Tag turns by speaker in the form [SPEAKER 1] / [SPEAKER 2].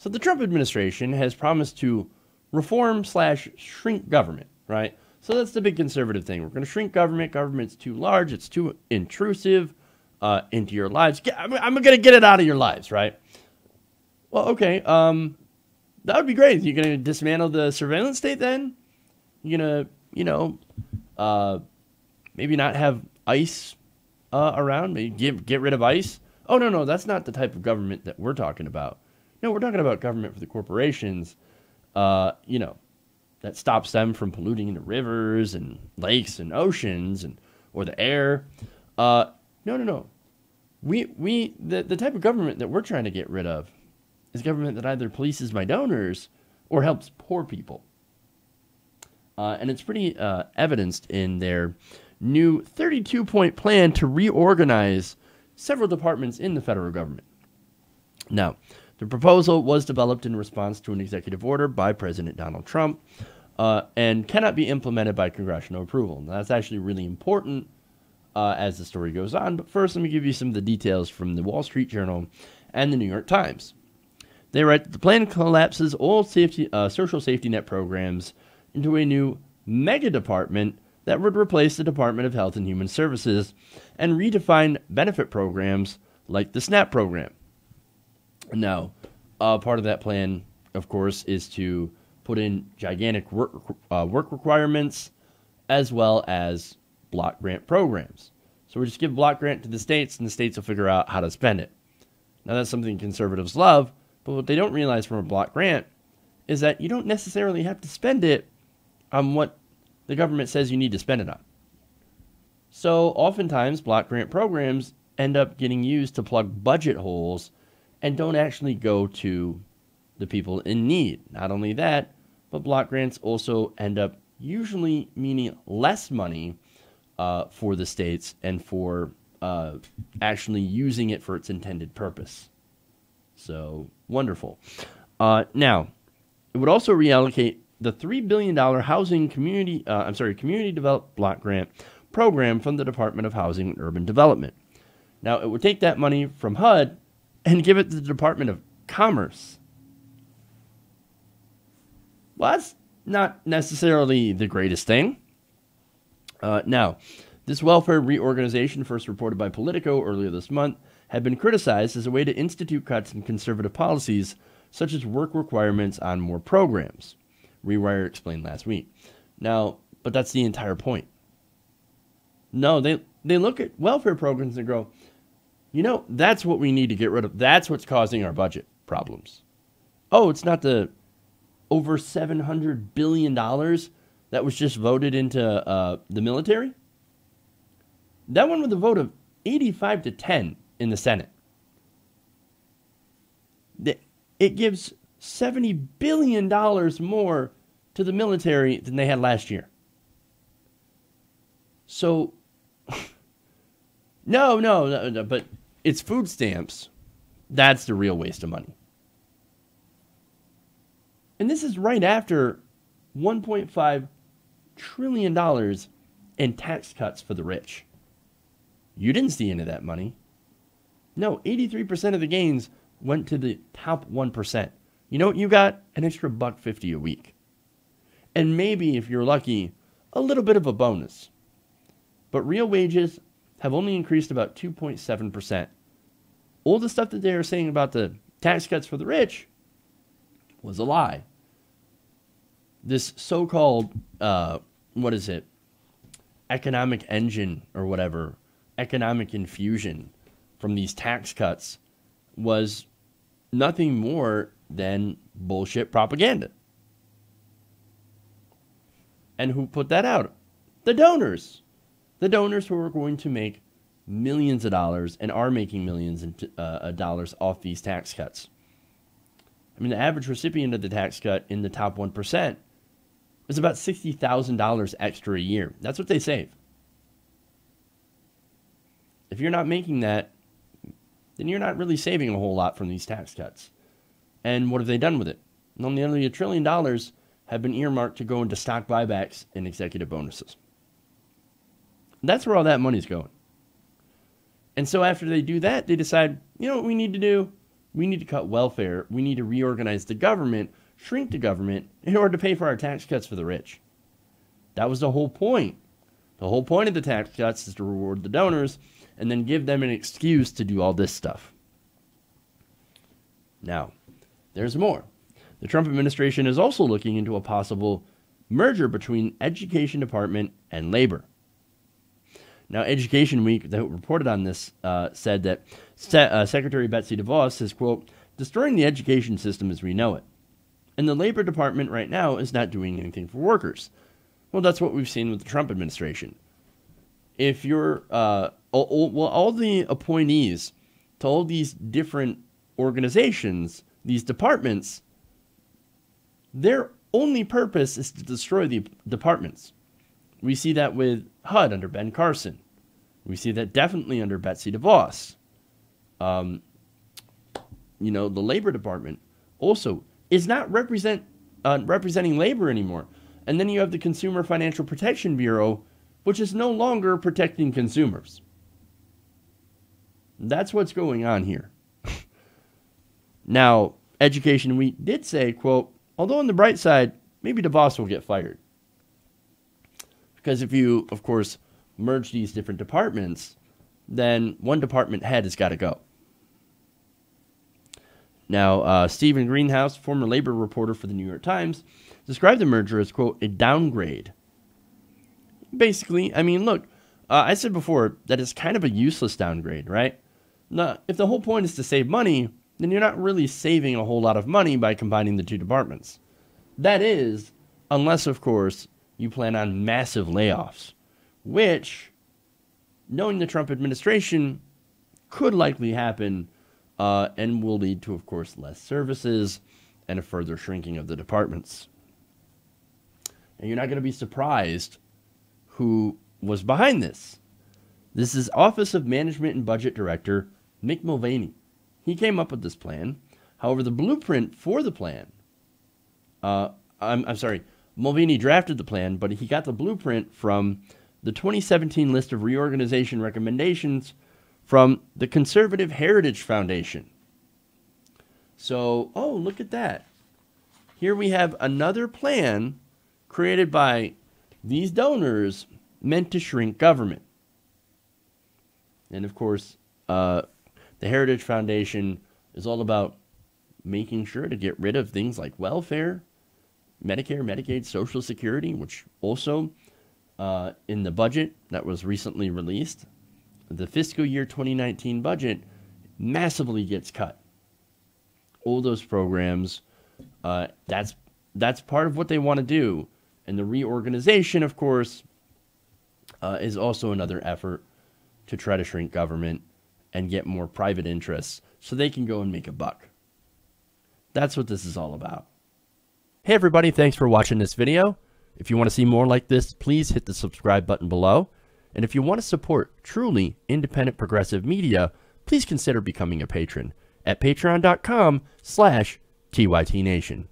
[SPEAKER 1] So the Trump administration has promised to reform/shrink government, right? So that's the big conservative thing. We're going to shrink government. Government's too large. It's too intrusive into your lives. I'm going to get it out of your lives, right? Well, okay. That would be great. You're going to dismantle the surveillance state then? You're going to, maybe not have ICE around? Maybe get rid of ICE? Oh, no, that's not the type of government that we're talking about. No, we're talking about government for the corporations, that stops them from polluting the rivers and lakes and oceans or the air. No. The type of government that we're trying to get rid of is government that either polices my donors or helps poor people. And it's pretty evidenced in their new 32-point plan to reorganize several departments in the federal government. Now, the proposal was developed in response to an executive order by President Donald Trump and cannot be implemented by congressional approval. Now, that's actually really important as the story goes on. But first, let me give you some of the details from the Wall Street Journal and the New York Times. They write that the plan collapses all social safety net programs into a new megadepartment that would replace the Department of Health and Human Services and redefine benefit programs like the SNAP program. Now, part of that plan, of course, is to put in gigantic work requirements as well as block grant programs. So we just give block grant to the states, and the states will figure out how to spend it. Now, that's something conservatives love, but what they don't realize from a block grant is that you don't necessarily have to spend it on what the government says you need to spend it on. So oftentimes, block grant programs end up getting used to plug budget holes and don't actually go to the people in need. Not only that, but block grants also end up usually meaning less money for the states and for actually using it for its intended purpose. So, wonderful. Now, it would also reallocate the $3 billion community developed block grant program from the Department of Housing and Urban Development. Now, it would take that money from HUD and give it to the Department of Commerce. Well, that's not necessarily the greatest thing. Now, this welfare reorganization, first reported by Politico earlier this month, had been criticized as a way to institute cuts in conservative policies, such as work requirements on more programs. Rewire explained last week. Now, but that's the entire point. No, they look at welfare programs and go, that's what we need to get rid of. That's what's causing our budget problems. Oh, it's not the over $700 billion that was just voted into the military? That one with a vote of 85-10 in the Senate. It gives $70 billion more to the military than they had last year. So, no, but it's food stamps. That's the real waste of money. And this is right after $1.5 trillion in tax cuts for the rich. You didn't see any of that money. No, 83% of the gains went to the top 1%. You know what you got? An extra $1.50 a week. And maybe, if you're lucky, a little bit of a bonus. But real wages have only increased about 2.7%. All the stuff that they were saying about the tax cuts for the rich was a lie. This so-called, economic engine or whatever, economic infusion from these tax cuts was nothing more than bullshit propaganda. And who put that out? The donors. The donors who are going to make millions of dollars and are making millions of dollars off these tax cuts. I mean, the average recipient of the tax cut in the top 1% is about $60,000 extra a year. That's what they save. If you're not making that, then you're not really saving a whole lot from these tax cuts. And what have they done with it? Well, nearly $1 trillion have been earmarked to go into stock buybacks and executive bonuses. That's where all that money's going. And so after they do that, they decide, you know what we need to do? We need to cut welfare. We need to reorganize the government, shrink the government in order to pay for our tax cuts for the rich. That was the whole point. The whole point of the tax cuts is to reward the donors and then give them an excuse to do all this stuff. Now, there's more. The Trump administration is also looking into a possible merger between Education Department and Labor. Now, Education Week, that reported on this, said that Secretary Betsy DeVos is, quote, destroying the education system as we know it. And the Labor Department right now is not doing anything for workers. Well, that's what we've seen with the Trump administration. If you're, all the appointees to all these different organizations, these departments, their only purpose is to destroy the departments. We see that with HUD under Ben Carson. We see that definitely under Betsy DeVos. The Labor Department also is not representing labor anymore. And then you have the Consumer Financial Protection Bureau, which is no longer protecting consumers. That's what's going on here. Now, Education Week did say, quote, although on the bright side, maybe DeVos will get fired. Because if you, of course, merge these different departments, then one department head has got to go. Now, Stephen Greenhouse, former labor reporter for the New York Times, described the merger as, quote, a downgrade. Basically, I mean, look, I said before that it's kind of a useless downgrade, right? Now, if the whole point is to save money, then you're not really saving a whole lot of money by combining the two departments. That is, unless, of course, you plan on massive layoffs, which, knowing the Trump administration, could likely happen and will lead to, of course, less services and a further shrinking of the departments. And you're not going to be surprised who was behind this. This is Office of Management and Budget Director Mick Mulvaney. He came up with this plan. However, the blueprint for the plan, Mulvaney drafted the plan, but he got the blueprint from the 2017 list of reorganization recommendations from the Conservative Heritage Foundation. So, oh, look at that. Here we have another plan created by these donors meant to shrink government. And of course, the Heritage Foundation is all about making sure to get rid of things like welfare, Medicare, Medicaid, Social Security, which also in the budget that was recently released, the fiscal year 2019 budget massively gets cut. All those programs, that's part of what they want to do. And the reorganization, of course, is also another effort to try to shrink government and get more private interests so they can go and make a buck. That's what this is all about. Hey everybody, thanks for watching this video. If you want to see more like this, please hit the subscribe button below. And if you want to support truly independent progressive media, please consider becoming a patron at patreon.com/TYTNation.